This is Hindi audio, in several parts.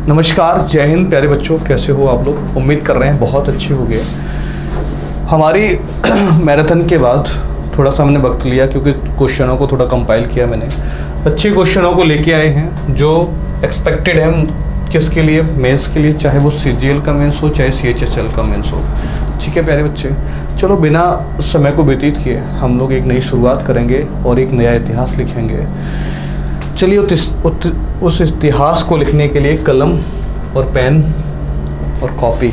नमस्कार, जय हिंद प्यारे बच्चों, कैसे हो आप लोग। उम्मीद कर रहे हैं बहुत अच्छे हो गए। हमारी मैराथन के बाद थोड़ा सा मैंने वक्त लिया क्योंकि क्वेश्चनों को थोड़ा कंपाइल किया मैंने। अच्छे क्वेश्चनों को लेके आए हैं जो एक्सपेक्टेड है किसके लिए, मेंस के लिए, चाहे वो सीजीएल का मेंस हो चाहे सीएचएसएल का मेंस हो। ठीक है प्यारे बच्चे, चलो बिना समय को व्यतीत किए हम लोग एक नई शुरुआत करेंगे और एक नया इतिहास लिखेंगे। चलिए उस इतिहास को लिखने के लिए कलम और पेन और कॉपी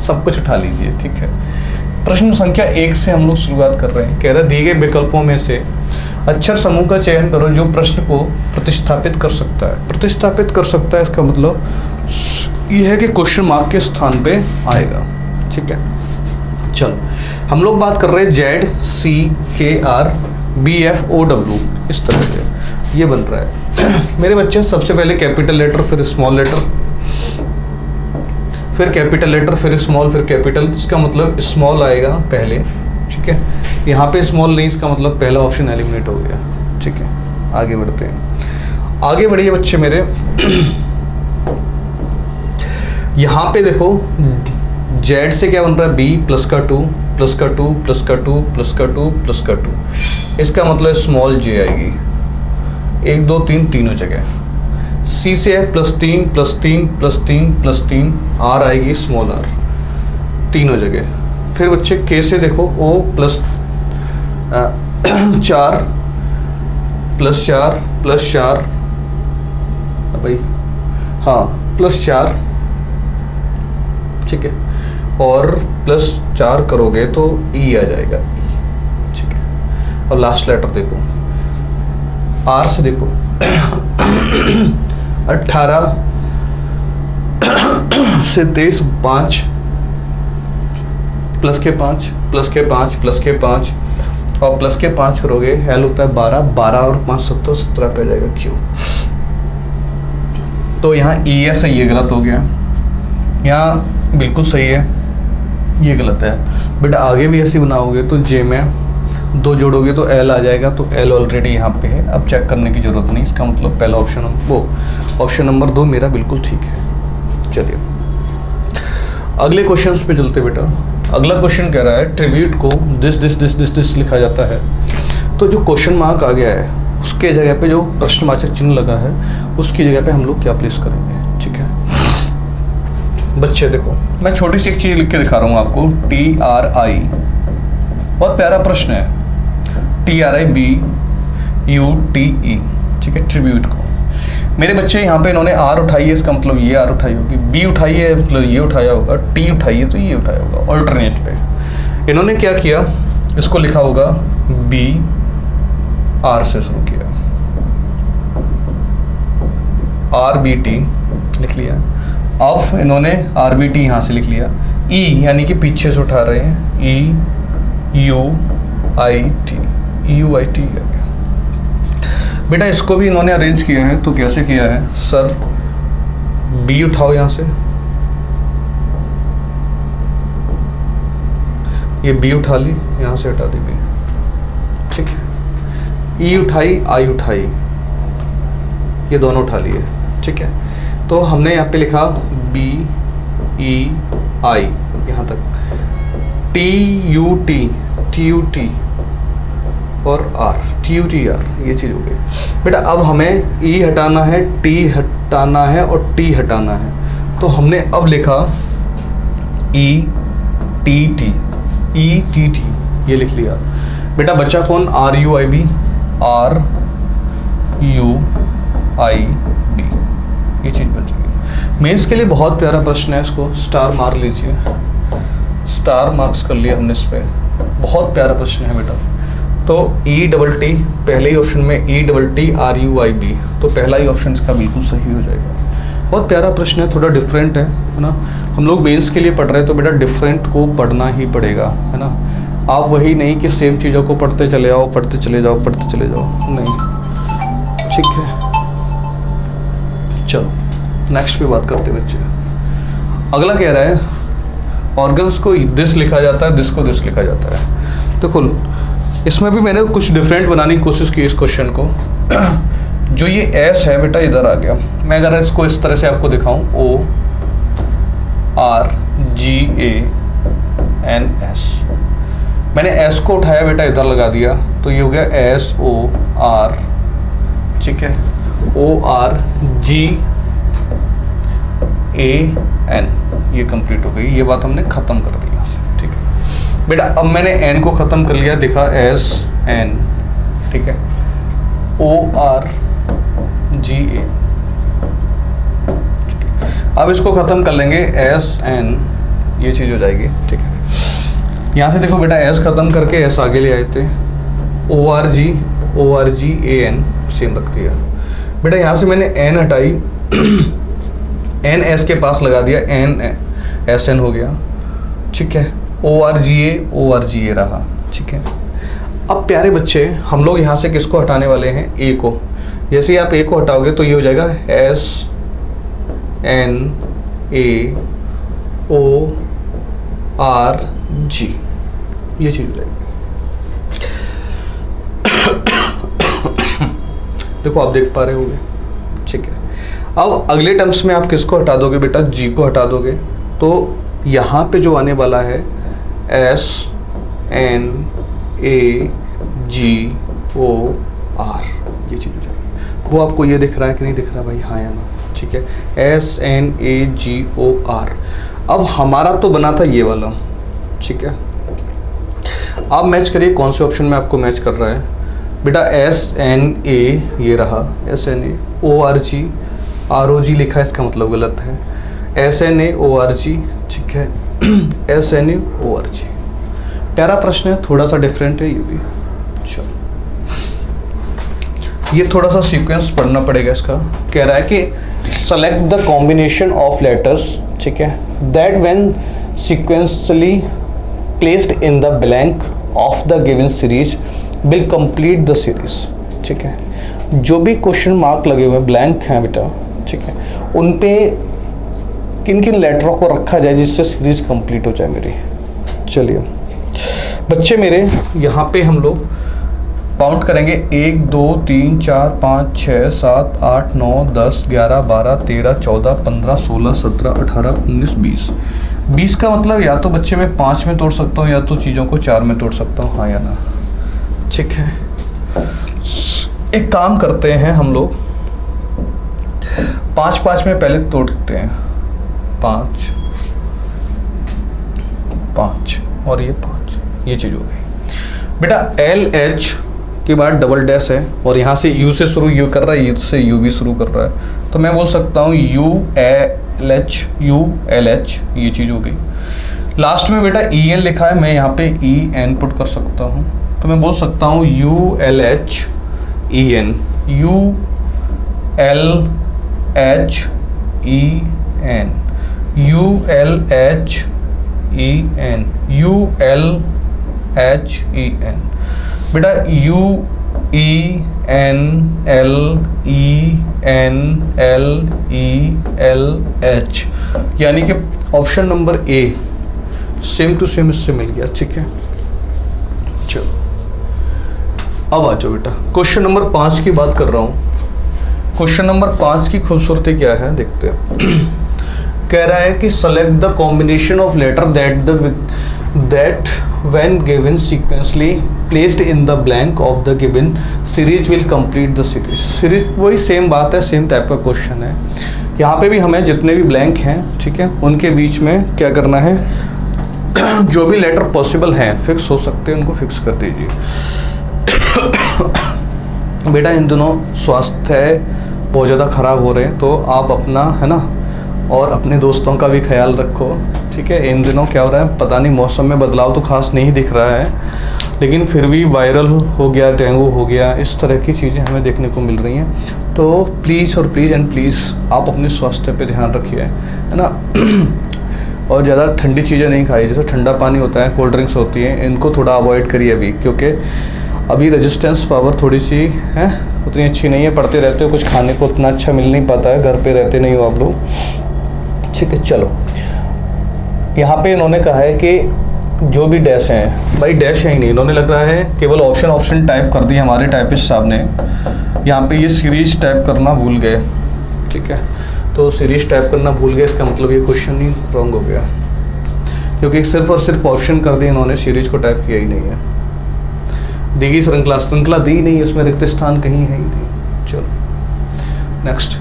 सब कुछ उठा लीजिए। ठीक है, प्रश्न संख्या 1 से हम लोग शुरुआत कर रहे हैं। कह रहा दिए गए विकल्पों में से अक्षर समूह का चयन करो जो प्रश्न को प्रतिस्थापित कर सकता है। प्रतिस्थापित कर सकता है इसका मतलब यह है कि क्वेश्चन मार्क के स्थान पे आएगा। ठीक है, चलो हम लोग बात कर रहे हैं ZCKRBFOW, इस तरह से ये बन रहा है। मेरे बच्चे सबसे पहले कैपिटल लेटर, फिर स्मॉल लेटर, फिर कैपिटल लेटर, फिर स्मॉल, फिर कैपिटल। इसका मतलब स्मॉल आएगा पहले। ठीक है, यहाँ पे स्मॉल नहीं, इसका मतलब पहला ऑप्शन एलिमिनेट हो गया। ठीक है, आगे बढ़ते हैं। आगे बढ़िए बच्चे मेरे। यहाँ पे देखो जेड से क्या बन रहा है, बी प्लस का 2 प्लस का 2 प्लस का 2 प्लस का 2 प्लस का 2। इसका मतलब स्मॉल जे आएगी 1 2 3 तीनों जगह। सी से है plus 3 plus 3 plus 3 plus 3, R आएगी स्मॉल आर तीनों जगह। फिर बच्चे के से देखो ओ प्लस 4 प्लस 4 प्लस 4, भाई हाँ प्लस 4। ठीक है, और प्लस 4 करोगे तो ई आ जाएगा। ठीक है, अब लास्ट लेटर देखो आर से देखो 18 से 23 5 प्लस के 5 प्लस के 5 प्लस के 5 और प्लस के 5 करोगे एल होता है 12, 12 और 5 17, 17 पे जाएगा क्यू। तो यहाँ ई एस है, ये गलत हो गया। यहाँ बिल्कुल सही है, ये गलत है। बेटा आगे भी ऐसे बनाओगे तो जे में 2 जोड़ोगे तो एल आ जाएगा, तो एल ऑलरेडी यहाँ पे है, अब चेक करने की जरूरत नहीं। इसका मतलब पहला ऑप्शन ऑप्शन नंबर 2 मेरा बिल्कुल ठीक है। चलिए अगले क्वेश्चन पे चलते बेटा। अगला क्वेश्चन कह रहा है ट्रिब्यूट को this this this this this लिखा जाता है। तो जो क्वेश्चन मार्क आ गया है उसके जगह पे जो प्रश्नवाचक चिन्ह लगा है उसकी जगह पे हम लोग क्या प्लेस करेंगे। ठीक है बच्चे देखो, मैं छोटी सी एक चीज़ लिख के दिखा रहा हूँ आपको। TRI, बहुत प्यारा प्रश्न है। TRIBUTE। ठीक है, ट्रिब्यूट को मेरे बच्चे यहाँ पे इन्होंने आर उठाई है, इसका मतलब ये आर उठाई होगी, बी उठाई है मतलब ये उठाया होगा, टी उठाई है तो ये उठाया होगा। ऑल्टरनेट पे इन्होंने क्या किया, इसको लिखा होगा बी, आर से शुरू किया, RBT लिख लिया। अब इन्होंने RBT यहाँ से लिख लिया, ई यानी कि पीछे से उठा रहे हैं, EUIT आ गया। बेटा इसको भी इन्होंने अरेंज किया है, तो कैसे किया है सर, बी उठाओ यहाँ से, ये बी उठा ली, यहाँ से हटा दी बी। ठीक है, ई उठाई, आई उठाई, ये दोनों उठा लिए। ठीक है, तो हमने यहाँ पे लिखा BEI यहाँ तक, TUT और TUTR ये चीज़ हो गई। बेटा अब हमें E हटाना है, T हटाना है और T हटाना है, तो हमने अब लिखा ETT ये लिख लिया। बेटा बच्चा कौन, RUIB ये चीज़ बच गई। मेंस के लिए बहुत प्यारा प्रश्न है, इसको स्टार मार लीजिए, स्टार मार्क्स कर लिया हमने इस पर। बहुत प्यारा प्रश्न है बेटा। तो ETT पहले ही ऑप्शन में, ETTRUIB, तो पहला ही ऑप्शन इसका बिल्कुल सही हो जाएगा। बहुत प्यारा प्रश्न है, थोड़ा डिफरेंट है ना। हम लोग मेंस के लिए पढ़ रहे हैं तो बेटा डिफरेंट को पढ़ना ही पड़ेगा, है ना। आप वही नहीं कि सेम चीज़ों को पढ़ते चले जाओ, पढ़ते चले जाओ, पढ़ते चले जाओ, नहीं। ठीक है, चलो नेक्स्ट पे बात करते हैं बच्चे। अगला कह रहा है ऑर्गन्स को दिस लिखा जाता है, दिस को दिस लिखा जाता है। तो खुल इसमें भी मैंने कुछ डिफरेंट बनाने की कोशिश की इस क्वेश्चन को। जो ये एस है बेटा इधर आ गया। मैं अगर इसको इस तरह से आपको दिखाऊं, O R G A N S, मैंने एस को उठाया बेटा इधर लगा दिया, तो ये हो गया एस ओ आर, ठीक है, O R G A N, ये कंप्लीट हो गई। ये बात हमने ख़त्म कर दी यहाँ से, ठीक है बेटा। अब मैंने एन को ख़त्म कर लिया, दिखा एस एन, ठीक है, O R G A। अब इसको ख़त्म कर लेंगे, एस एन, ये चीज़ हो जाएगी, ठीक है। यहाँ से देखो बेटा, एस ख़त्म करके एस आगे ले आए थे, O R G A N same रख दिया बेटा। यहाँ से मैंने एन हटाई, एन एस के पास लगा दिया, एन एस एन हो गया, ठीक है। O R G A रहा, ठीक है। अब प्यारे बच्चे, हम लोग यहाँ से किसको हटाने वाले हैं, ए को। जैसे ही आप ए को हटाओगे तो ये हो जाएगा S N A O R G, ये चीज़ हो जाएगी। देखो आप देख पा रहे होंगे, ठीक है। अब अगले टर्म्स में आप किसको हटा दोगे बेटा, जी को हटा दोगे, तो यहाँ पे जो आने वाला है S N A G O R, ये चीज़ हो जाएगी। वो आपको ये दिख रहा है कि नहीं दिख रहा भाई, हाँ या ना, ठीक है, S N A G O R. अब हमारा तो बना था ये वाला, ठीक है। आप मैच करिए कौन से ऑप्शन में आपको मैच कर रहा है बेटा, एस एन ए, ये रहा S N A, O R G, R O G लिखा है, इसका मतलब गलत है, S N A O R G, ठीक है, S N A O R G. प्यारा प्रश्न है, थोड़ा सा डिफरेंट है ये भी। चलो, ये थोड़ा सा सीक्वेंस पढ़ना पड़ेगा इसका। कह रहा है कि select the combination of letters, ठीक है, that when sequentially placed in the blank of the given series will complete the series, ठीक है। जो भी क्वेश्चन मार्क लगे हुए ब्लैंक हैं बेटा, ठीक है, उन पे किन किन लेटरों को रखा जाए जिससे सीरीज कंप्लीट हो जाए मेरी। चलिए बच्चे मेरे, यहाँ पे हम लोग काउंट करेंगे 1 2 3 4 5 6 7 8 9 10 11 12 13 14 15 16 17 18 19 20। 20 का मतलब या तो बच्चे मैं 5 में तोड़ सकता हूँ या तो चीज़ों को 4 में तोड़ सकता हूँ, हाँ या ना, ठीक है। एक काम करते हैं हम लोग, 5 में पहले तोड़ते हैं, 5 5 और ये 5, ये चीज़ हो गई बेटा। एल एच के बाद डबल डैश है और यहाँ से यू से शुरू यू कर रहा है, यू से यू भी शुरू कर रहा है, तो मैं बोल सकता हूँ यू एल एच, ये चीज़ हो गई। लास्ट में बेटा ई एन लिखा है, मैं यहाँ पे ई एन पुट कर सकता हूँ, तो मैं बोल सकता हूँ U L H E N, U L H E N, U L H E N, U L H E N बेटा, U E N L E N L E L H, यानी कि option number A same to same इससे मिल गया, ठीक है। चलो अब आ जाओ बेटा, क्वेश्चन नंबर 5 की बात कर रहा हूँ। क्वेश्चन नंबर 5 की खूबसूरती क्या है देखते हैं। कह रहा है कि select the combination of letter that when given sequentially placed in the blank of the given series will complete the series. Series वही सेम बात है, सेम टाइप का क्वेश्चन है। यहाँ पे भी हमें जितने भी ब्लैंक हैं, ठीक है, उनके बीच में क्या करना है, जो भी लेटर पॉसिबल हैं फिक्स हो सकते हैं उनको फिक्स कर दीजिए। बेटा इन दिनों स्वास्थ्य बहुत ज़्यादा ख़राब हो रहे हैं, तो आप अपना है ना और अपने दोस्तों का भी ख्याल रखो, ठीक है। इन दिनों क्या हो रहा है पता नहीं, मौसम में बदलाव तो खास नहीं दिख रहा है, लेकिन फिर भी वायरल हो गया, डेंगू हो गया, इस तरह की चीज़ें हमें देखने को मिल रही हैं। तो प्लीज़ और प्लीज़ एंड प्लीज़ आप अपने स्वास्थ्य पे ध्यान रखिए, है ना। और ज़्यादा ठंडी चीज़ें नहीं खाई, जैसे ठंडा पानी होता है, कोल्ड ड्रिंक्स होती हैं, इनको थोड़ा अवॉइड करिए अभी, क्योंकि अभी रेजिस्टेंस पावर थोड़ी सी है उतनी अच्छी नहीं है। पढ़ते रहते हो, कुछ खाने को उतना अच्छा मिल नहीं पाता है, घर पे रहते नहीं हो आप लोग, ठीक है। चलो यहाँ पे इन्होंने कहा है कि जो भी डैश हैं भाई, डैश है ही नहीं, इन्होंने लग रहा है केवल ऑप्शन टाइप कर दिए हमारे टाइपिस्ट साहब ने। यहाँ पे ये सीरीज टाइप करना भूल गए, ठीक है, तो सीरीज टाइप करना भूल गए, इसका मतलब ये क्वेश्चन ही रॉन्ग हो गया, क्योंकि सिर्फ और सिर्फ ऑप्शन कर दिए इन्होंने, सीरीज को टाइप किया ही नहीं है। दी श्रृंखला दी नहीं है, उसमें रिक्त स्थान कहीं है ही नहीं। चलो नेक्स्ट,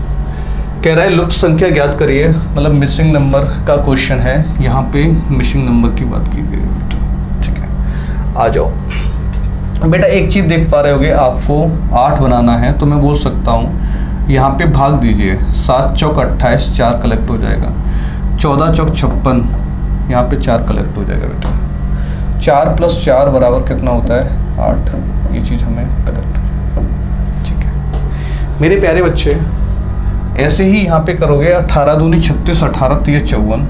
कह रहा है लुप्त संख्या ज्ञात करिए, मतलब मिसिंग नंबर का क्वेश्चन है, यहाँ पे मिसिंग नंबर की बात की गई, ठीक है। आ जाओ बेटा, एक चीज़ देख पा रहे होगे, आपको 8 बनाना है, तो मैं बोल सकता हूँ यहाँ पे भाग दीजिए, 7 चौक 28, 4 कलेक्ट हो जाएगा, 14 चौक 56, यहाँ पे 4 कलेक्ट हो जाएगा बेटा, 4 + 4 बराबर कितना होता है 8, ये चीज़ हमें कलेक्ट, ठीक है। मेरे प्यारे बच्चे ऐसे ही यहाँ पे करोगे, 18 दूनी 36, 18 3 54,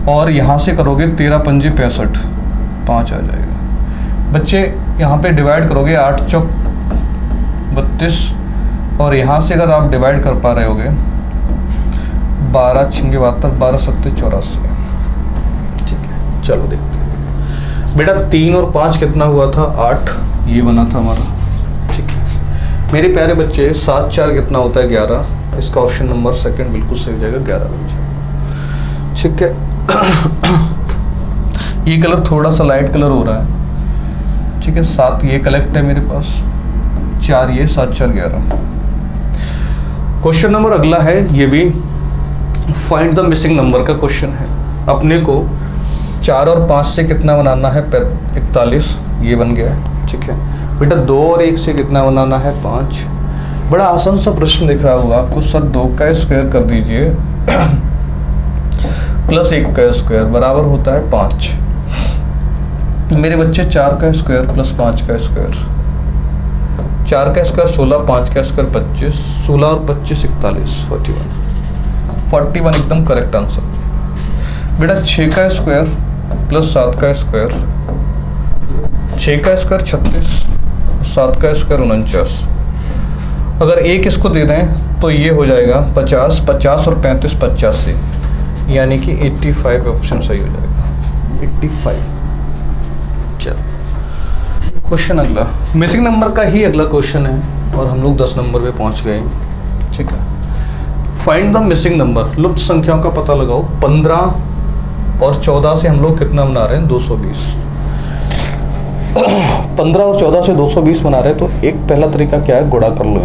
और यहाँ से करोगे 13 पंजे 65, 5 आ जाएगा। बच्चे यहाँ पे डिवाइड करोगे, 8 चौक 32, और यहाँ से अगर आप डिवाइड कर पा रहे होगे 12 छिंगे 72, 12 सत्ते 84, ठीक है। चलो देखते हैं बेटा, 3 और 5 कितना हुआ था 8, ये बना था हमारा, ठीक है। मेरे प्यारे बच्चे 7 4 कितना होता है 11, इसका ऑप्शन नंबर सेकंड बिल्कुल सही हो जाएगा, 11 बन जाएगा, ठीक है। ये कलर थोड़ा सा लाइट कलर हो रहा है, ठीक है। 7 ये कलेक्ट है मेरे पास, 4 ये, 7 4 11। क्वेश्चन नंबर अगला है, ये भी फाइंड द मिसिंग नंबर का क्वेश्चन है। अपने को 4 और 5 से कितना बनाना है 41, ये बन गया है, ठीक है बेटा। 2 और 1 से कितना बनाना है 5, बड़ा आसान सा प्रश्न दिख रहा होगा आपको, सर 2 का स्क्वायर कर दीजिए प्लस 1 का स्क्वायर बराबर होता है 5। मेरे बच्चे 4 का स्क्वायर प्लस 5 का स्क्वायर, 4 का स्क्वायर 16, 5 का स्क्वायर 25, 16 और 25 41, 41 एकदम करेक्ट आंसर बेटा। 6 का स्क्वायर प्लस 7 का स्क्वायर, 6 का स्क्वायर 36, 7 का स्क्वायर 49, अगर 1 इसको दे दें तो ये हो जाएगा 50, 50 और 35 85, यानी कि 85 ऑप्शन सही हो जाएगा, 85। चलो क्वेश्चन अगला, मिसिंग नंबर का ही अगला क्वेश्चन है, और हम लोग 10 नंबर पे पहुंच गए, ठीक है। फाइंड द मिसिंग नंबर, लुप्त संख्याओं का पता लगाओ। 15 और 14 से हम लोग कितना बना रहे हैं 220, 15 और 14 से 220 बना रहे हैं, तो एक पहला तरीका क्या है, गुणा कर लो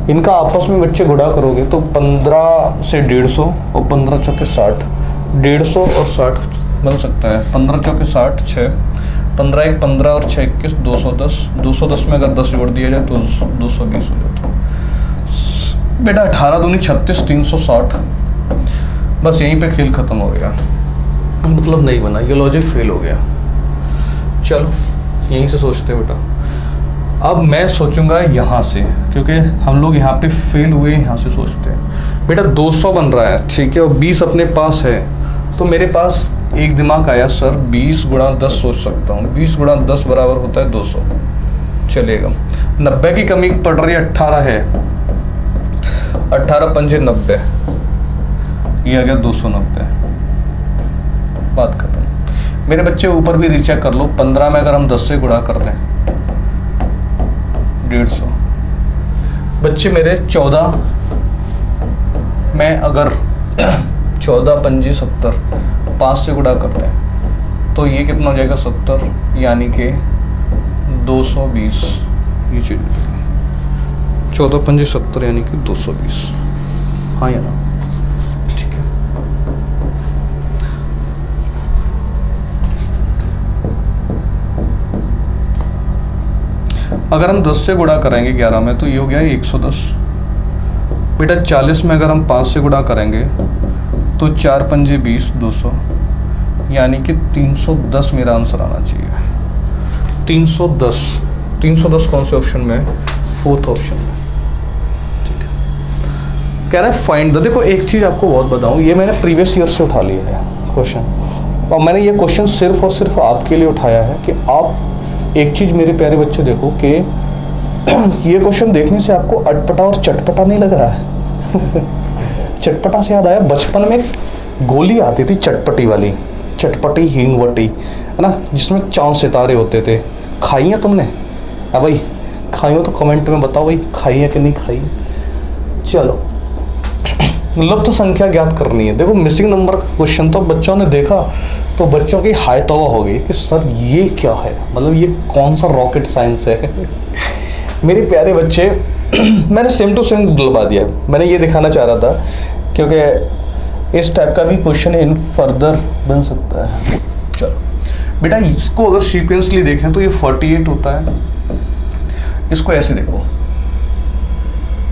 इनका आपस में बच्चे गुणा करोगे तो 15 से 150 और 15 चौके 60, 150 और 60 बन सकता है, 15 चौके 60 6, 15 1 15 और 6 21 210, 210 में अगर 10 जोड़ दिया जाए तो 220 हो जाता है बेटा। 18 दूनी 36, 360, बस यहीं पे खेल खत्म हो गया, मतलब नहीं बना, ये लॉजिक फेल हो गया। चलो यहीं से सोचते हैं बेटा, अब मैं सोचूंगा यहाँ से, क्योंकि हम लोग यहाँ पे फेल हुए, यहाँ से सोचते हैं बेटा। 200 बन रहा है, ठीक है, और 20 अपने पास है, तो मेरे पास एक दिमाग आया, सर 20 गुणा 10 सोच सकता हूँ, 20 गुणा 10 बराबर होता है 200, चलेगा। 90 की कमी पड़ रही है, 18 है, 18 पंजे 90, ये आ गया 290, बात खत्म। मेरे बच्चे ऊपर भी रीचेक कर लो, 15 में अगर हम 10 से गुणा कर दें 150, बच्चे मेरे 14 में अगर 14 पंजी 70, 5 से गुणा करते हैं तो ये कितना हो जाएगा 70, यानी कि 220, ये चीज़ 14 पंजी 70 यानी कि 220, हाँ या ना, ठीक है। अगर हम 10 से गुणा करेंगे 11 में तो ये हो गया 110 बेटा। 40 में अगर हम 5 से गुणा करेंगे तो 4 पंजे 20, 200, यानी कि 310 मेरा आंसर आना चाहिए। 310 कौन से ऑप्शन में? 4th ऑप्शन में, ठीक है। कह रहा है फाइंड द, देखो एक चीज़ आपको बहुत बताऊं, ये मैंने प्रीवियस ईयर से उठा लिया है क्वेश्चन, और मैंने ये क्वेश्चन सिर्फ और सिर्फ आपके लिए उठाया है कि आप एक चीज़ मेरे प्यारे बच्चे देखो कि ये क्वेश्चन देखने से आपको अटपटा और चटपटा नहीं लग रहा है। चटपटा से याद आया, बचपन में गोली आती थी चटपटी वाली, चटपटी हींगवटी, है ना, जिसमें चांद सितारे होते थे। खाई है तुमने? अब भाई खाई हो तो कमेंट में बताओ भाई, खाई है कि नहीं खाई। चलो लब्ध संख्या ज्ञात करनी है। देखो मिसिंग नंबर का क्वेश्चन तो बच्चों ने देखा तो बच्चों की हाय तौबा हो गई कि सर ये क्या है, मतलब ये कौन सा रॉकेट साइंस है। मेरे प्यारे बच्चे मैंने सेम टू सेम दिलवा दिया। मैंने ये दिखाना चाह रहा था क्योंकि इस टाइप का भी क्वेश्चन इन फर्दर बन सकता है। चलो बेटा इसको अगर सीक्वेंसली देखें तो ये 48 होता है। इसको ऐसे देखो,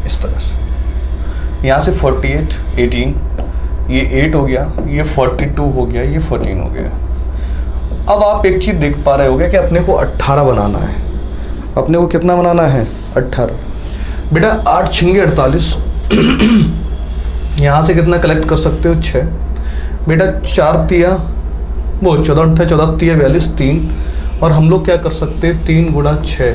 इस तरह से, यहाँ से 48, 18, ये 8 हो गया, ये 42 हो गया, ये 14 हो गया। अब आप एक चीज़ देख पा रहे होगे कि अपने को 18 बनाना है। अपने को कितना बनाना है? 18। बेटा 8 छिंगे 48। यहाँ से कितना कलेक्ट कर सकते हो? 6। बेटा 4 तिया वो 14 था, 14 तिया 42, 3। और हम लोग क्या कर सकते हैं? 3 गुणा 6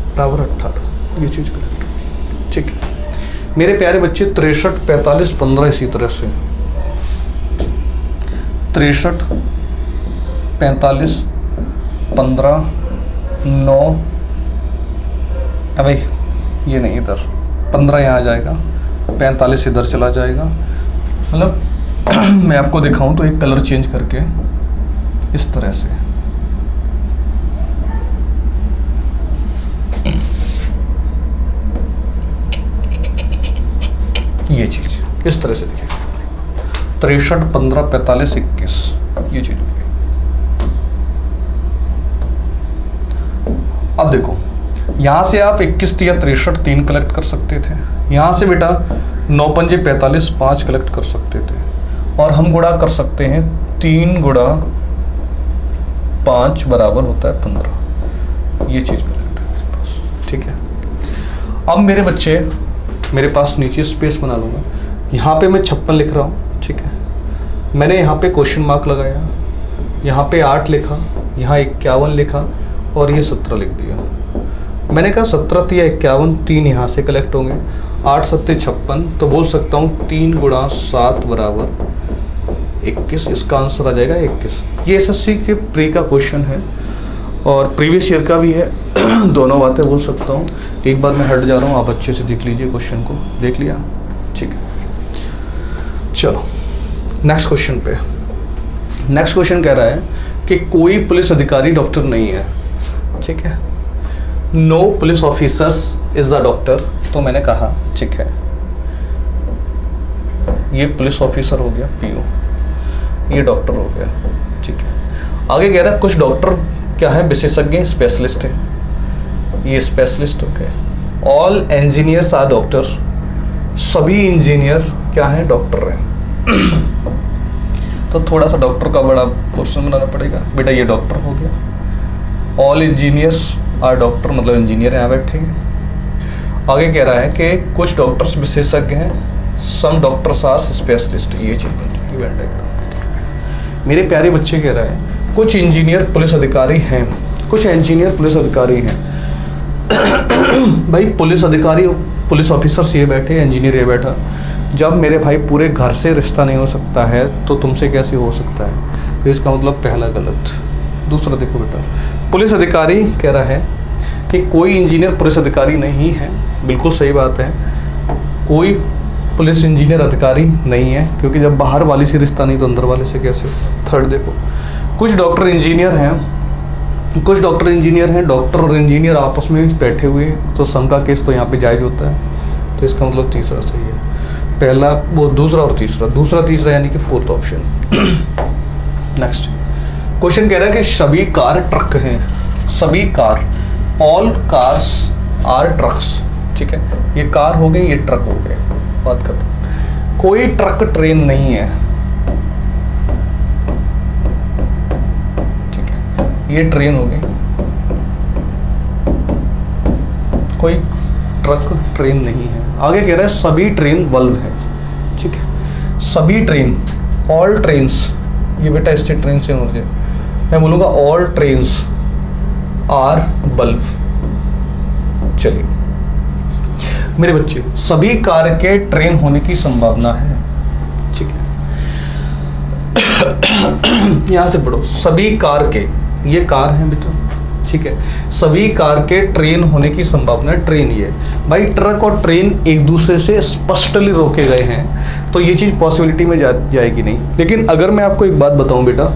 बराबर 18। ये चीज़ करेक्ट, ठीक है मेरे प्यारे बच्चे। 63, 45, 15 इसी तरह से 63, 45, 15, 9। भाई ये नहीं, इधर 15 यहाँ आ जाएगा, 45 इधर चला जाएगा। मतलब मैं आपको दिखाऊं तो एक कलर चेंज करके इस तरह से, ये चीज़ इस तरह से देखिए, 63, 15, 45, 21, ये चीज़। अब देखो यहाँ से आप 21 या 63 3 कलेक्ट कर सकते थे। यहाँ से बेटा 9 पंजे 45 5 कलेक्ट कर सकते थे। और हम गुणा कर सकते हैं, 3 गुणा 5 बराबर होता है 15। ये चीज़ करेक्ट है, ठीक है। अब मेरे बच्चे मेरे पास नीचे स्पेस बना लूँगा। यहाँ पे मैं 56 लिख रहा हूँ, ठीक है। मैंने यहाँ पे क्वेश्चन मार्क लगाया, यहाँ पे 8 लिखा, यहाँ 51 लिखा और ये 17 लिख दिया। मैंने कहा 17 या 51, 3 यहाँ से कलेक्ट होंगे, 8 7 56, तो बोल सकता हूँ 3 गुणा 7 बराबर 21। इसका आंसर आ जाएगा 21। ये एसएससी के प्री का क्वेश्चन है और प्रीवियस ईयर का भी है। दोनों बातें बोल सकता हूँ। एक बार मैं हट जा रहा हूँ, आप अच्छे से देख लीजिए क्वेश्चन को। देख लिया, ठीक है। चलो नेक्स्ट क्वेश्चन पे। नेक्स्ट क्वेश्चन कह रहा है कि कोई पुलिस अधिकारी डॉक्टर नहीं है, ठीक है। No police officers is a doctor. तो मैंने कहा ठीक है, ये पुलिस ऑफिसर हो गया पीओ, ये डॉक्टर हो गया, ठीक है। आगे कह रहा है कुछ डॉक्टर क्या है? विशेषज्ञ, स्पेशलिस्ट है, ये स्पेशलिस्ट हो गए। All engineers are doctor. सभी इंजीनियर क्या है? डॉक्टर हैं। तो थोड़ा सा डॉक्टर का बड़ा पोर्शन बनाना पड़ेगा। बेटा ये डॉक्टर हो गया। ऑल इंजीनियर्स आर डॉक्टर, मतलब इंजीनियर यहाँ बैठे हैं। आगे कह रहा है कि कुछ डॉक्टर्स विशेषज्ञ हैं, सम डॉक्टर्स आर स्पेशलिस्ट। ये चीज़ इवेंट डायग्राम। मेरे प्यारे बच्चे कह रहा है कुछ इंजीनियर पुलिस अधिकारी हैं, कुछ इंजीनियर पुलिस अधिकारी हैं। भाई पुलिस अधिकारी, पुलिस ऑफिसर्स ये बैठे, इंजीनियर ये बैठा। जब मेरे भाई पूरे घर से रिश्ता नहीं हो सकता है तो तुमसे कैसे हो सकता है? तो इसका मतलब पहला गलत। दूसरा देखो बेटा, पुलिस अधिकारी कह रहा है कि कोई इंजीनियर पुलिस अधिकारी नहीं है। बिल्कुल सही बात है, कोई पुलिस इंजीनियर अधिकारी नहीं है, क्योंकि जब बाहर वाली से रिश्ता नहीं तो अंदर वाले से कैसे? थर्ड देखो, कुछ डॉक्टर इंजीनियर हैं, कुछ डॉक्टर इंजीनियर हैं। डॉक्टर और इंजीनियर आपस में बैठे हुए हैं, तो सम का केस तो यहाँ पे जायज होता है। तो इसका मतलब तीसरा सही है। पहला वो दूसरा और तीसरा, दूसरा तीसरा यानी कि फोर्थ ऑप्शन। नेक्स्ट क्वेश्चन कह रहा है कि सभी कार ट्रक हैं। सभी car, all cars are trucks, ठीक है। ये कार हो गए, ये ट्रक हो गए, बात करते। कोई ट्रक ट्रेन नहीं है, ठीक है, ये ट्रेन हो गई। कोई ट्रक ट्रेन नहीं है। आगे कह रहा है सभी ट्रेन बल्ब है, ठीक है। सभी ट्रेन, ऑल ट्रेन्स, ये बेटा स्टेट ट्रेन से मुझे मैं बोलूँगा ऑल ट्रेन्स आर बल्ब। चलिए मेरे बच्चे, सभी कार के ट्रेन होने की संभावना है, ठीक है। यहाँ से पढ़ो, सभी कार के, ये कार है बेटा, ठीक है, सभी कार के ट्रेन होने की संभावना है। ट्रेन, ये भाई ट्रक और ट्रेन एक दूसरे से स्पष्टली रोके गए हैं, तो ये चीज़ पॉसिबिलिटी में जाएगी नहीं। लेकिन अगर मैं आपको एक बात बताऊं बेटा,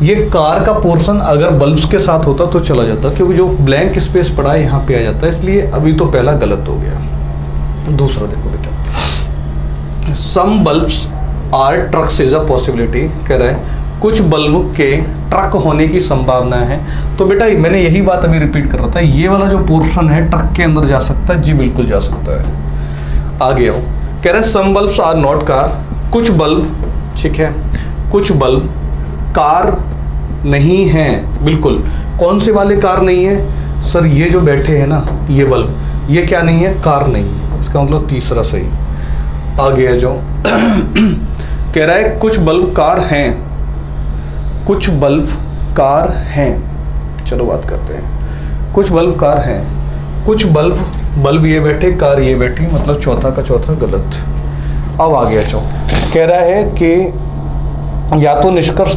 ये कार का पोर्शन अगर बल्ब्स के साथ होता तो चला जाता, क्योंकि जो ब्लैंक स्पेस पड़ा है यहाँ पे आ जाता है, इसलिए अभी तो पहला गलत हो गया। दूसरा देखो बेटा, some bulbs are trucks is a possibility, कह रहा है कुछ बल्ब के ट्रक होने की संभावना है। तो बेटा मैंने यही बात अभी रिपीट कर रहा था, ये वाला जो पोर्शन है ट्रक के अंदर जा सकता है, जी बिल्कुल जा सकता है। आगे आओ, कह रहे हैं सम बल्ब्स आर नॉट कार, कुछ बल्ब, ठीक है, कुछ बल्ब कार नहीं है। बिल्कुल, कौन से वाले कार नहीं है सर? ये जो बैठे हैं ना ये बल्ब, ये क्या नहीं है? कार नहीं है। इसका मतलब तीसरा सही। आगे आ जाओ, कह रहा है कुछ बल्ब कार हैं, कुछ बल्ब कार हैं। चलो बात करते हैं, कुछ बल्ब कार हैं, कुछ बल्ब ये बैठे, कार ये बैठी, मतलब चौथा का चौथा गलत। अब आगे आ जाओ, कह रहा है कि या तो निष्कर्ष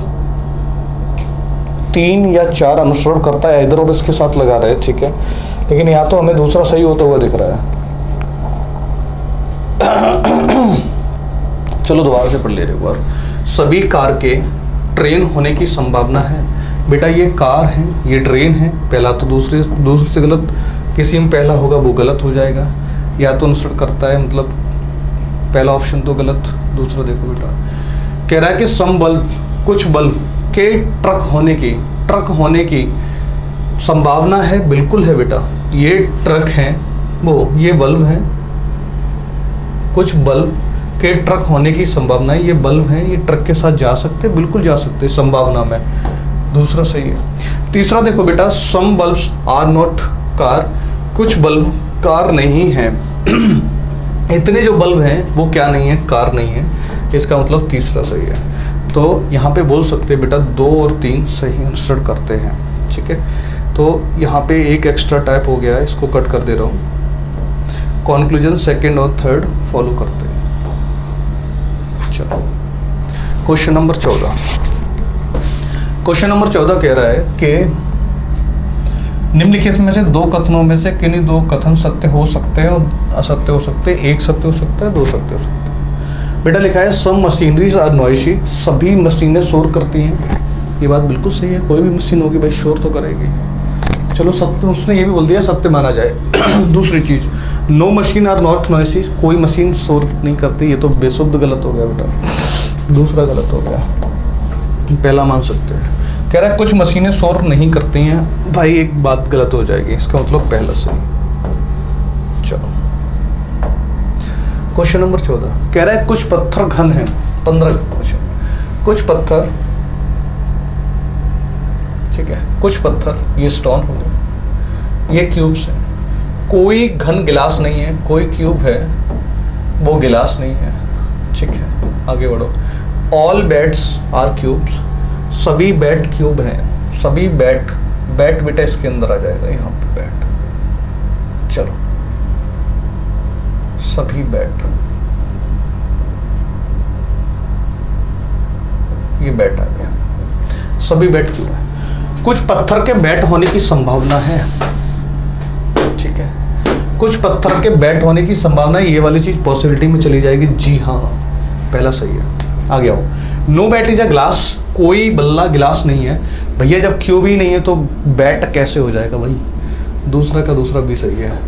3 या 4 अनुसरण करता है, इधर और इसके साथ लगा रहे हैं, ठीक है, लेकिन यहाँ तो हमें दूसरा सही होता हुआ दिख रहा है। चलो दोबारा से पढ़ ले रहे एक बार, सभी कार के ट्रेन होने की संभावना है। बेटा ये कार है, ये ट्रेन है, पहला तो दूसरे से गलत, किसी में पहला होगा वो गलत हो जाएगा। या तो अनुसरण करता है, मतलब पहला ऑप्शन तो गलत। दूसरा देखो बेटा, कह रहा है कि सम बल्ब, कुछ बल्ब के ट्रक होने की संभावना है। बिल्कुल है बेटा, ये ट्रक हैं, वो ये बल्ब है, कुछ बल्ब के ट्रक होने की संभावना है, ये बल्ब हैं, ये ट्रक के साथ जा सकते, बिल्कुल जा सकते संभावना में। दूसरा सही है। तीसरा देखो बेटा, some bulbs are not car, कुछ बल्ब कार नहीं है। इतने जो बल्ब हैं वो क्या नहीं है? कार नहीं है। इसका मतलब तीसरा सही है। तो यहाँ पे बोल सकते हैं बेटा 2 और 3 सही आंसर करते हैं, ठीक है। तो यहाँ पे एक एक्स्ट्रा टाइप हो गया है, इसको कट कर दे रहा हूँ। कॉन्क्लूजन सेकंड और थर्ड फॉलो करते हैं। चलो क्वेश्चन नंबर 14। क्वेश्चन नंबर 14 कह रहा है कि निम्नलिखित में से 2 कथनों में से किन्हीं 2 कथन सत्य हो सकते हैं और असत्य हो सकते हैं। एक सत्य हो सकता है, 2 सत्य हो सकते हैं। बेटा लिखा है सम मशीनरीज आर नॉइसी, सभी मशीनें शोर करती हैं। ये बात बिल्कुल सही है, कोई भी मशीन होगी भाई शोर तो करेगी। चलो सत्य, उसने ये भी बोल दिया सत्य माना जाए। दूसरी चीज़, no machine are not noisy, कोई मशीन शोर नहीं करती, ये तो बेशुद्ध गलत हो गया बेटा, दूसरा गलत हो गया, पहला मान सकते हैं। कह रहा है कुछ मशीनें शोर नहीं करती हैं, भाई एक बात गलत हो जाएगी, इसका मतलब पहला सही। चलो क्वेश्चन नंबर 14 कह रहा है कुछ पत्थर घन है। 15 क्वेश्चन, कुछ पत्थर, ठीक है, कुछ पत्थर ये स्टोन हो गए, ये क्यूब्स है, कोई घन गिलास नहीं है, कोई क्यूब है वो गिलास नहीं है, ठीक है। आगे बढ़ो, ऑल बैट्स आर क्यूब्स, सभी बैट क्यूब हैं, सभी बैट बेटा इसके अंदर आ जाएगा, यहाँ पे बैट। चलो सभी बैट, ये बैट आ गया, सभी बैट क्यूब है। कुछ पत्थर के बैट होने की संभावना है, ठीक है, कुछ पत्थर के बैट होने की संभावना है, ये वाली चीज पॉसिबिलिटी में चली जाएगी, जी हाँ, पहला सही है। आगे आओ, no bat is a glass, कोई बल्ला गिलास नहीं है। भैया जब क्यूब ही नहीं है तो बैट कैसे हो जाएगा भाई? दूसरा का दूसरा भी सही है,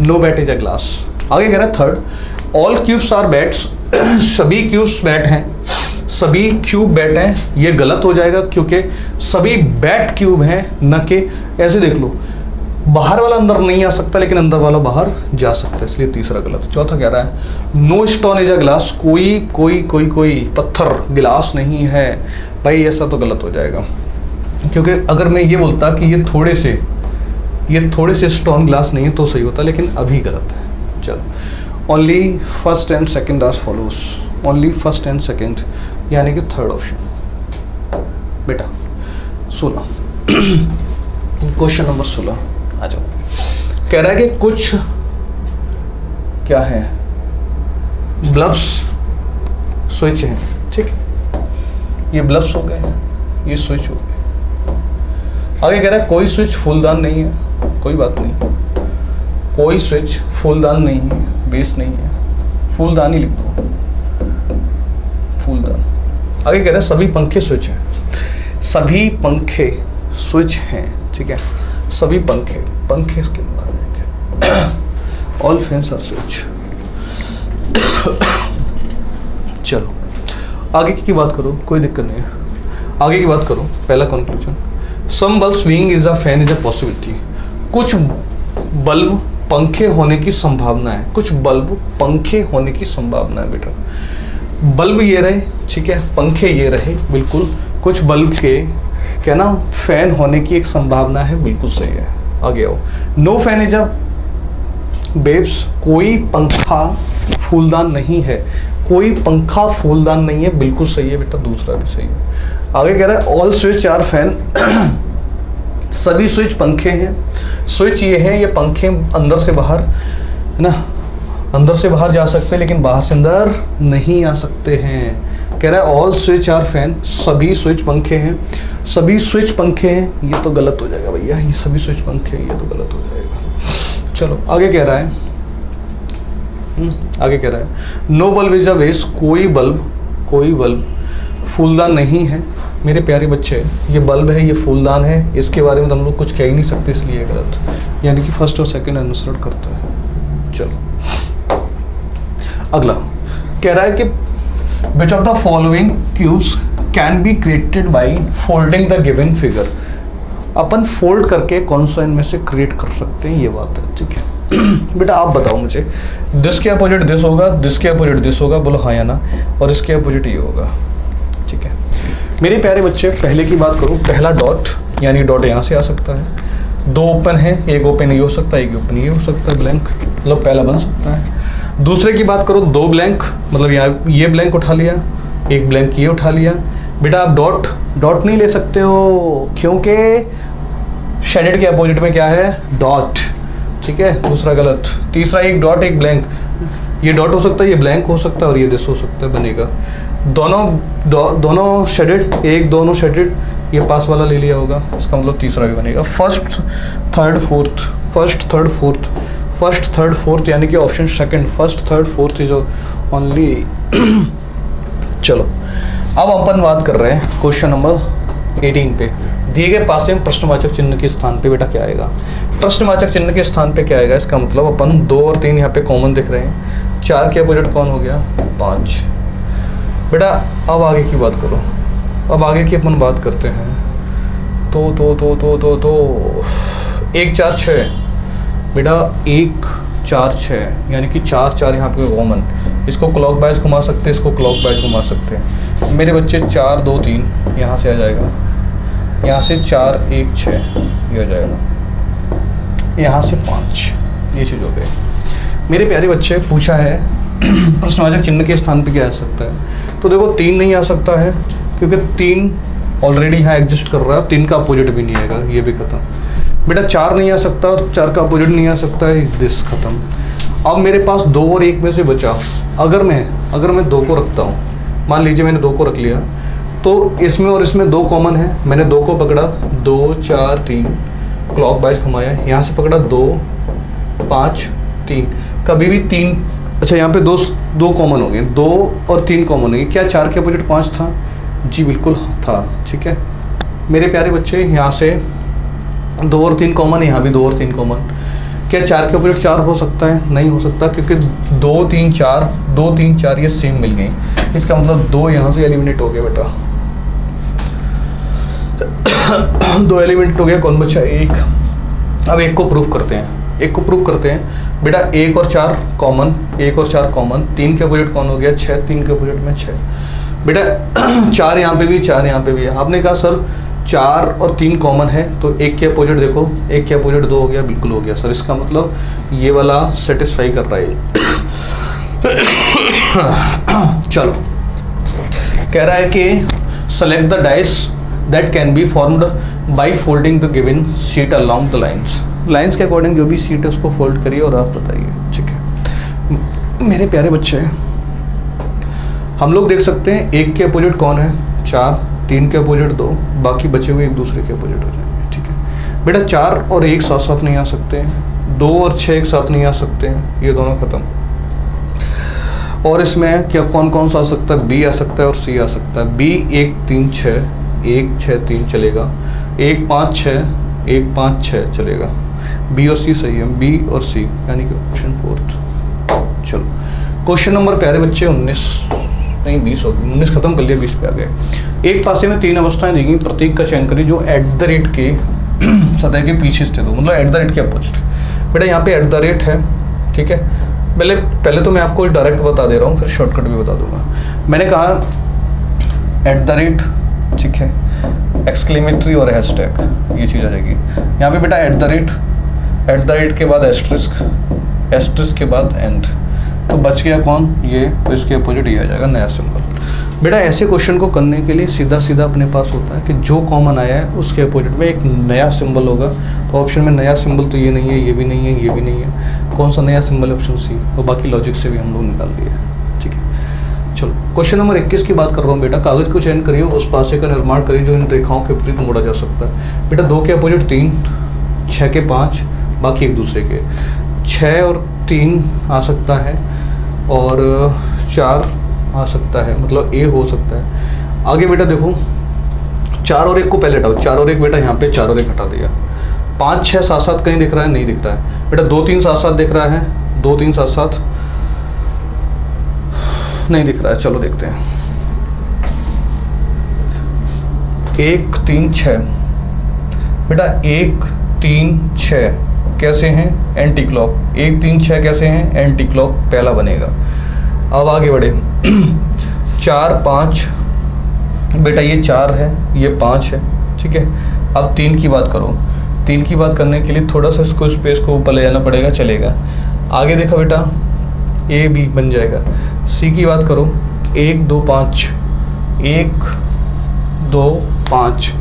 no bat is a glass. आगे कह रहा है third, all cubes are bats, सभी क्यूब्स बैट हैं, सभी क्यूब बैट हैं, ये गलत हो जाएगा क्योंकि सभी बैट क्यूब हैं, न कि ऐसे देख लो बाहर वाला अंदर नहीं आ सकता लेकिन अंदर वाला बाहर जा सकता है, इसलिए तीसरा गलत। चौथा कह रहा है no stone is a glass, कोई पत्थर गिलास नहीं है, भाई ऐसा तो गलत हो जाएगा क्योंकि अगर मैं ये बोलता कि ये थोड़े से स्टोन ग्लास नहीं है तो सही होता, लेकिन अभी गलत है। चलो only first and second are follows, only first and second यानी कि थर्ड ऑप्शन। बेटा 16 क्वेश्चन नंबर 16 आ जाओ। कह रहा है कि कुछ क्या है, बल्ब्स स्विच हैं, ठीक है, ये ब्लफ्स हो गए हैं, ये स्विच हो गए। आगे कह रहा है कोई स्विच फूलदान नहीं है, कोई बात नहीं, कोई स्विच फूलदान नहीं है, बेस नहीं है, फूलदान ही लिख दो, फूलदान। आगे कह रहा है सभी पंखे स्विच हैं, सभी पंखे स्विच हैं, ठीक है, सभी पंखे, पंखे इसके ऑल फैंस आर स्विच। चलो आगे की बात करो, कोई दिक्कत नहीं है, आगे की बात करो। पहला conclusion, some bulb being is a fan is a possibility. कुछ बल्ब पंखे होने की संभावना है, कुछ बल्ब पंखे होने की संभावना है बेटा। बल्ब ये रहे, ठीक है, पंखे ये रहे, बिल्कुल। कुछ बल्ब के क्या ना फैन होने की एक संभावना है, बिल्कुल सही है। आगे आओ, no fan is a vases, कोई पंखा फूलदान नहीं है, कोई पंखा फूलदान नहीं है, बिल्कुल सही है बेटा, दूसरा भी सही है। आगे कह रहा है ऑल स्विच आर फैन, सभी स्विच पंखे हैं। स्विच ये है, ये पंखे अंदर से बाहर है ना, अंदर से बाहर जा सकते हैं लेकिन बाहर से अंदर नहीं आ सकते हैं। कह रहा है ऑल स्विच आर फैन, सभी स्विच पंखे हैं, सभी स्विच पंखे हैं, ये तो गलत हो जाएगा भैया, ये सभी स्विच पंखे हैं, ये तो गलत हो जाएगा। चलो आगे कह रहा है, आगे कह रहा है no bulb is a vase, कोई बल्ब फूलदान नहीं है। मेरे प्यारे बच्चे, ये बल्ब है, ये फूलदान है, इसके बारे में तो हम लोग कुछ कह ही नहीं सकते, इसलिए गलत, यानी कि फर्स्ट और सेकंड आंसर करता है। चलो अगला कह रहा है कि which of the following cubes can be created by folding the given figure. Upon fold करके कौन सा इनमें से क्रिएट कर सकते हैं, ये बात है, ठीक है। बेटा आप बताओ मुझे, दिस के अपोजिट दिस होगा, दिस के अपोजिट दिस होगा, बोलो हाँ या ना, और इसके अपोजिट ये होगा, ठीक है। मेरे प्यारे बच्चे, पहले की बात करूँ, पहला डॉट, यानी डॉट यहाँ से आ सकता है, दो ओपन है, एक ओपन ये हो सकता है, एक ओपन ये हो सकता है, ब्लैंक, मतलब पहला बन सकता है। दूसरे की बात करो, दो ब्लैंक, मतलब यहाँ ये ब्लैंक उठा लिया, एक ब्लैंक ये उठा लिया। बेटा आप डॉट नहीं ले सकते हो, क्योंकि शेडेड के अपोजिट में क्या है, डॉट, ठीक है, दूसरा गलत। तीसरा एक डॉट एक ब्लैंक, ये डॉट हो सकता है, ये ब्लैंक हो सकता है, और ये दिस हो सकता है, बनेगा दोनों शेडेड, एक दोनों शेडेड, ये पास वाला ले लिया होगा, इसका मतलब तीसरा भी बनेगा। फर्स्ट थर्ड फोर्थ, यानी कि option second, first third fourth is only. चलो अब अपन बात कर रहे हैं क्वेश्चन नंबर 18 पे। दिए गए पासे में प्रश्नवाचक चिन्ह के स्थान पे बेटा क्या आएगा, प्रश्नवाचक चिन्ह के स्थान पे क्या आएगा, इसका मतलब अपन 2 और 3 यहाँ पे कॉमन दिख रहे हैं, 4 के अपोजिट कौन हो गया, 5। बेटा अब आगे की बात करो, अब आगे की अपन बात करते हैं, तो 1 4 6, बेटा 1 4 6, यानी कि 4 4 यहाँ पे कॉमन, इसको क्लॉक वाइज घुमा सकते हैं, इसको क्लॉक वाइज घुमा सकते हैं। मेरे बच्चे 4 2 3 यहाँ से आ जाएगा, यहाँ से 4 1 6 ये हो जाएगा, यहाँ से 5, ये चीज़ हो गई। मेरे प्यारे बच्चे, पूछा है प्रश्नवाचक चिन्ह के स्थान पे क्या आ सकता है, तो देखो 3 नहीं आ सकता है, क्योंकि 3 ऑलरेडी यहाँ एग्जिस्ट कर रहा है, 3 का अपोजिट भी नहीं आएगा, ये भी खत्म। बेटा 4 नहीं आ सकता, और 4 का अपोजिट नहीं आ सकता है, दिस खत्म। अब मेरे पास 2 और 1 में से बचा, अगर मैं 2 को रखता हूँ, मान लीजिए मैंने 2 को रख लिया, तो इसमें और इसमें 2 कॉमन है, मैंने 2 को पकड़ा, 2 4 3 क्लॉक वाइज घुमाया, यहाँ से पकड़ा 2 5 3, कभी भी 3, अच्छा यहाँ पे 2 कॉमन हो गए, 2 और 3 कॉमन हो गए, क्या 4 के अपोजिट 5 था, जी बिल्कुल था, ठीक है। मेरे प्यारे बच्चे, यहाँ से 2 और 3 कॉमन, यहाँ भी 2 और 3 कॉमन, क्या 4 के अपोजिट 4 हो सकता है, नहीं हो सकता, क्योंकि 2 3 4 ये सेम मिल गई, इसका मतलब 2 यहाँ से एलिमिनेट हो गया बेटा। 2 एलिमेंट हो गया, कौन बचा, 1। अब 1 को प्रूफ करते हैं, बेटा 1 और 4 कॉमन, 1 और 4 कॉमन, 3 के अपोजिट कौन हो गया, 6, 3 के अपोजिट में 6। बेटा 4 यहाँ पे भी, 4 यहाँ पे भी है, आपने कहा सर 4 और 3 कॉमन है, तो 1 के अपोजिट देखो, 1 के अपोजिट 2 हो गया, बिल्कुल हो गया सर, इसका मतलब ये वाला सेटिस्फाई कर रहा है। चलो कह रहा है कि select the dice that can be formed by folding the given sheet along the lines के अकॉर्डिंग जो भी शीट है उसको फोल्ड करिए और आप बताइए, ठीक है। मेरे प्यारे बच्चे, हम लोग देख सकते हैं 1 के अपोजिट कौन है, 4, 3 के अपोजिट 2, बाकी बचे हुए एक दूसरे के अपोजिट हो जाएंगे। ठीक है बेटा, 4 और 1 साथ साथ नहीं आ सकते हैं, 2 और 6 एक साथ नहीं आ सकते हैं, ये दोनों खत्म। और इसमें क्या कौन कौन सा आ सकता है? बी आ सकता है और सी आ सकता है। बी 1 3 6, 1 6 3 चलेगा, 1 5 6, 1 5 6 चलेगा। बी और सी सही है, बी और सी, यानी कि ऑप्शन 4। चलो क्वेश्चन नंबर प्यारे बच्चे 19 नहीं 20 हो गए, 19 खत्म कर लिया, 20 पे आ गए। एक पासे में 3 अवस्थाएं दी गई, प्रतीक का चयन करिए जो एट द रेट के सतह के पीछे स्थित हो, मतलब एट द रेट के अपोजिट। बेटा यहाँ पे एट द रेट है, ठीक है। पहले तो मैं आपको डायरेक्ट बता दे रहा हूँ, फिर शॉर्टकट भी बता दूंगा। मैंने कहा एट द रेट, ठीक है, एक्सक्लेमेटरी और हैशटैग, ये चीज़ आ जाएगी यहाँ पे बेटा। एट द रेट के बाद एस्ट्रिस्क, एस्ट्रिस्क के बाद एंड, तो बच गया कौन? ये, तो इसके अपोजिट ये आ जाएगा नया सिंबल। बेटा ऐसे क्वेश्चन को करने के लिए सीधा सीधा अपने पास होता है कि जो कॉमन आया है उसके अपोजिट में एक नया सिंबल होगा। तो ऑप्शन में नया सिंबल तो ये नहीं है, ये भी नहीं है, ये भी नहीं है। कौन सा नया सिंबल है? Option C. और बाकी लॉजिक से भी हम लोग निकाल लिए, ठीक है। चलो क्वेश्चन नंबर 21 की बात कर रहा हूँ बेटा। कागज को चयन करिए, उस पासे का निर्माण करिए जो इन रेखाओं के विपरीत मोड़ा जा सकता है। बेटा 2 के अपोजिट 3, 6 के 5, बाकी एक दूसरे के। 6 और 3 आ सकता है और 4 आ सकता है, मतलब ए हो सकता है। आगे बेटा देखो 4 और 1 को पहले हटाओ, 4 और 1 बेटा यहाँ पे 4 और 1 हटा दिया। 5 6 7 7 कहीं दिख रहा है? नहीं दिख रहा है बेटा। 2 3 7 7 दिख रहा है? 2 3 7 7 नहीं दिख रहा है। चलो देखते हैं। 1 3 6 बेटा, 1 3 6 कैसे हैं? Anti clock. 1 3 6 कैसे हैं? एंटी क्लॉक पहला बनेगा। अब आगे बढ़े 4 5 बेटा, ये 4 है, ये 5 है, ठीक है। अब 3 की बात करो। 3 की बात करने के लिए थोड़ा सा इसको स्पेस को ऊपर ले जाना पड़ेगा, चलेगा। आगे देखा बेटा, ए बी बन जाएगा। सी की बात करो, 1 2 5, 1 2 5,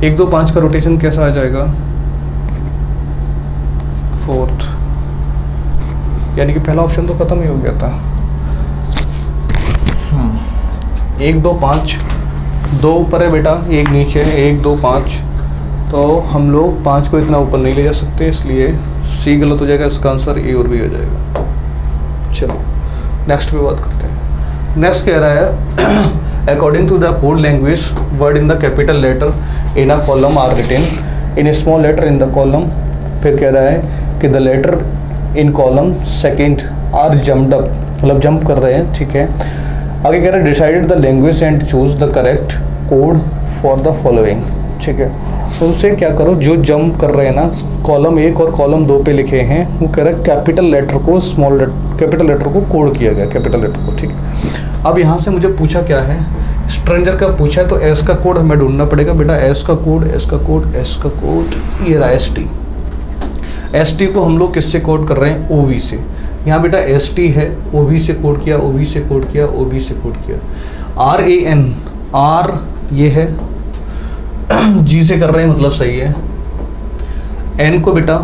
1 2 5 का रोटेशन कैसा आ जाएगा? 4th, यानी कि पहला ऑप्शन तो खत्म ही हो गया था। 1 2 5, 2 ऊपर है बेटा, 1 नीचे है, 1 2 5, तो हम लोग 5 को इतना ऊपर नहीं ले जा सकते, इसलिए सी गलत हो जाएगा। इसका आंसर ए और बी हो जाएगा। चलो नेक्स्ट पे बात करते हैं। नेक्स्ट कह रहा है according to the code language word in the capital letter in a column are written in small letter in the column. फिर कह रहा है कि the letter in column second are jumped up, मतलब जंप कर रहे हैं, ठीक है। आगे कह रहा है decided the language and choose the correct code for the following, ठीक है। तो उससे क्या करो, जो जंप कर रहे हैं ना, कॉलम 1 और कॉलम 2 पे लिखे हैं, वो कह रहा है कैपिटल लेटर को स्मॉल लेटर, कैपिटल लेटर को कोड किया गया, कैपिटल लेटर को, ठीक है। अब यहाँ से मुझे पूछा क्या है, स्ट्रेंजर का पूछा है, तो एस का कोड हमें ढूंढना पड़ेगा बेटा। एस का कोड, एस का कोड, एस का कोड, ये रहा एस टी। एस टी को हम लोग किससे कोड कर रहे हैं? ओ वी से। यहाँ बेटा एस टी है, ओ वी से कोड किया, ओ वी से कोड किया, ओ वी से कोड किया। आर ए एन, आर ये है, जी से कर रहे हैं, मतलब सही है। एन को बेटा,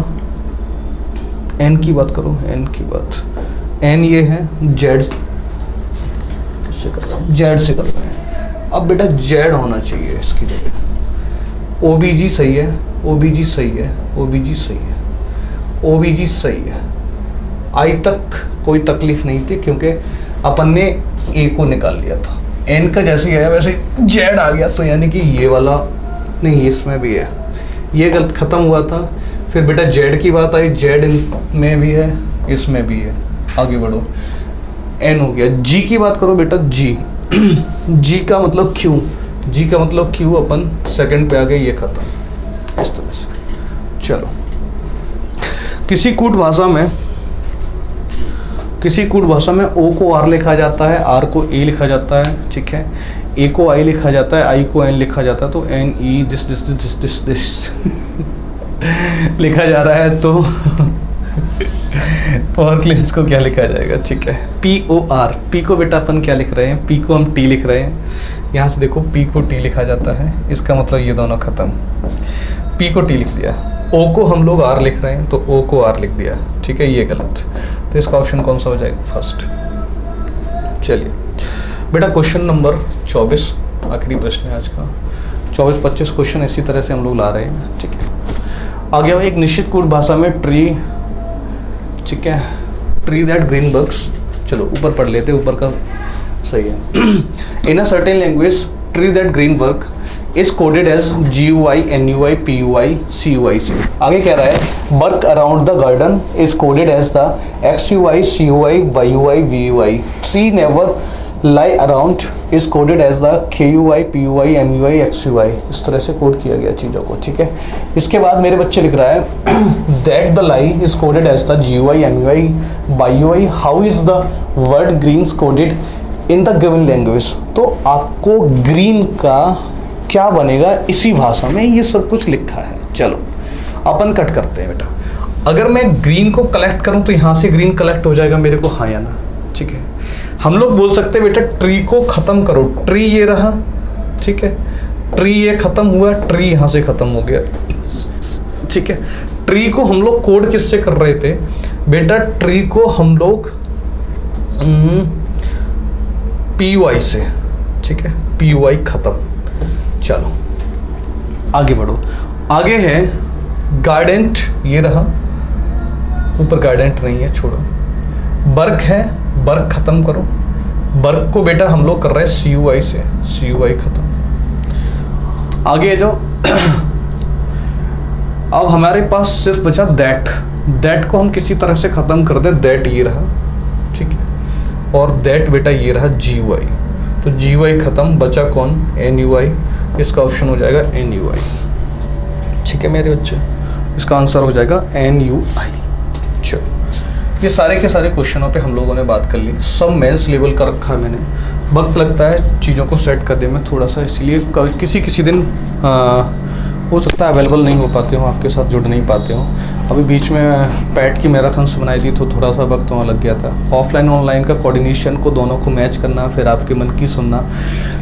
एन की बात करो, एन की बात, एन ये है, जेड से कर रहे हैं, जेड से कर रहे हैं। अब बेटा जेड होना चाहिए इसकी जगह। ओ बी जी सही है, ओ बी जी सही है, ओ बी जी सही है, ओ बी जी सही है। आई तक कोई तकलीफ नहीं थी क्योंकि अपन ने ए को निकाल लिया था। एन का जैसे ही आया वैसे जेड आ गया, तो यानी कि ये वाला नहीं, इसमें भी है, ये गलत खत्म हुआ था। फिर बेटा जेड की बात आई, जेड में भी है, इसमें भी है। आगे बढ़ो, एन हो गया। जी की बात करो बेटा, जी जी का मतलब क्यू, जी का मतलब क्यू, अपन सेकंड पे आ गए, ये खत्म इस तरह से। चलो किसी कूट भाषा में ओ को आर लिखा जाता है, आर को ए लिखा जाता है, ठीक है। ए को आई लिखा जाता है, आई को एन लिखा जाता है, तो N E this this this this this लिखा जा रहा है, तो और क्लेंस को क्या लिखा जाएगा? ठीक है, पी ओ आर। पी को बेटा अपन क्या लिख रहे हैं? पी को हम टी लिख रहे हैं। यहाँ से देखो पी को टी लिखा जाता है, इसका मतलब ये दोनों खत्म। पी को टी लिख दिया, ओ को हम लोग आर लिख रहे हैं, तो ओ को आर लिख दिया, ठीक है, ये गलत। तो इसका ऑप्शन कौन सा हो जाएगा? फर्स्ट। चलिए बेटा क्वेश्चन नंबर 24 आखिरी प्रश्न है आज का। 24-25 क्वेश्चन इसी तरह से हम लोग ला रहे हैं, ठीक है। आगे एक निश्चित कूट भाषा में ट्री, ठीक है, ट्री दैट ग्रीन वर्क्स, चलो ऊपर पढ़ लेते, ऊपर का सही है। In a certain language tree that green work is coded as GUI NUI PUI CUI से। आगे कह रहा है work around the garden is coded as the XUI CUI YUI VUI। Tree never lie around is coded as the KUI PUI MUI XUI। इस तरह से कोड किया गया चीज़ों को, ठीक है। इसके बाद मेरे बच्चे लिख रहा है that the lie is coded as the GUI MUI YUI। How is the word greens coded in the given language. तो आपको ग्रीन का क्या बनेगा इसी भाषा में, ये सब कुछ लिखा है। चलो अपन कट करते हैं बेटा। अगर मैं ग्रीन को कलेक्ट करूं तो यहाँ से ग्रीन कलेक्ट हो जाएगा मेरे को, हाँ या ना, ठीक है। हम लोग बोल सकते हैं बेटा ट्री को ख़त्म करो, ट्री ये रहा, ठीक है, ट्री ये ख़त्म हुआ, ट्री यहाँ से ख़त्म हो गया, ठीक है। ट्री को हम लोग कोड किससे कर रहे थे बेटा, ट्री को हम लोग PUI से, ठीक है, PUI ख़त्म। चलो आगे बढ़ो। आगे है गार्डेंट, ये रहा, ऊपर गार्डेंट नहीं है, छोड़ो। वर्क है, वर्क ख़त्म करो। वर्क को बेटा हम लोग कर रहे हैं CUI से, CUI ख़त्म। आगे जो अब हमारे पास सिर्फ बचा दैट, दैट को हम किसी तरह से ख़त्म कर दें, दैट ये रहा, ठीक है, और दैट बेटा ये रहा GUI। तो GUI ख़त्म, बचा कौन, NUI। इसका ऑप्शन हो जाएगा NUI, ठीक है मेरे बच्चे, इसका आंसर हो जाएगा NUI। चलो ये सारे के सारे क्वेश्चनों पे हम लोगों ने बात कर ली। सब मेंस लेवल का रखा है मैंने, वक्त लगता है चीज़ों को सेट करने में थोड़ा सा, इसलिए किसी दिन हो सकता है अवेलेबल नहीं हो पाते हो, आपके साथ जुड़ नहीं पाते हो। अभी बीच में पैट की मैराथन्स बनाई थी तो थोड़ा सा वक्त वहाँ लग गया था। ऑफलाइन ऑनलाइन का कोऑर्डिनेशन को दोनों को मैच करना, फिर आपके मन की सुनना,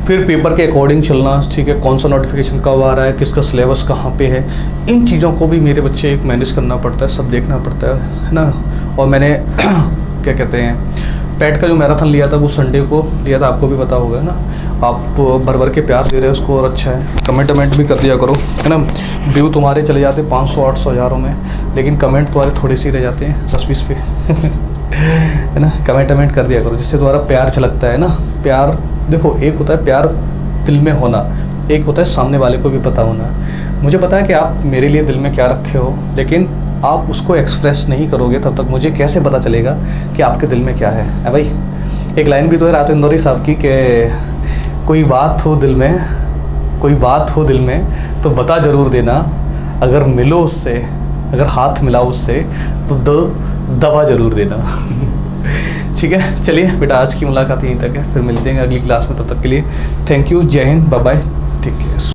फिर पेपर के अकॉर्डिंग चलना, ठीक है, कौन सा नोटिफिकेशन कब आ रहा है, किसका सिलेबस कहाँ पे है, इन चीज़ों को भी मेरे बच्चे एक मैनेज करना पड़ता है, सब देखना पड़ता है ना। और मैंने क्या कहते हैं पैट का जो मैराथन लिया था वो संडे को लिया था, आपको भी पता होगा ना। आप भर भर के प्यार दे रहे हो उसको, और अच्छा है। कमेंट भी कर दिया करो, है ना। व्यू तुम्हारे चले जाते 500 800 हज़ारों में, लेकिन कमेंट तुम्हारे थोड़े से रह जाते हैं 10-20 पे है ना। कमेंट कर दिया करो, जिससे तुम्हारा प्यार छलकता है ना। प्यार देखो, एक होता है प्यार दिल में होना, एक होता है सामने वाले को भी पता होना। मुझे पता है कि आप मेरे लिए दिल में क्या रखे हो, लेकिन आप उसको एक्सप्रेस नहीं करोगे तब तक मुझे कैसे पता चलेगा कि आपके दिल में क्या है भाई। एक लाइन भी तो है रात इंदौरी साहब की कि कोई बात हो दिल में, कोई बात हो दिल में तो बता ज़रूर देना, अगर मिलो उससे, अगर हाथ मिलाओ उससे तो दवा ज़रूर देना ठीक है। चलिए बेटा आज की मुलाकात यहीं तक है, फिर मिलते हैं अगली क्लास में, तब तक के लिए थैंक यू, जय हिंद, बाय बाय, ठीक है।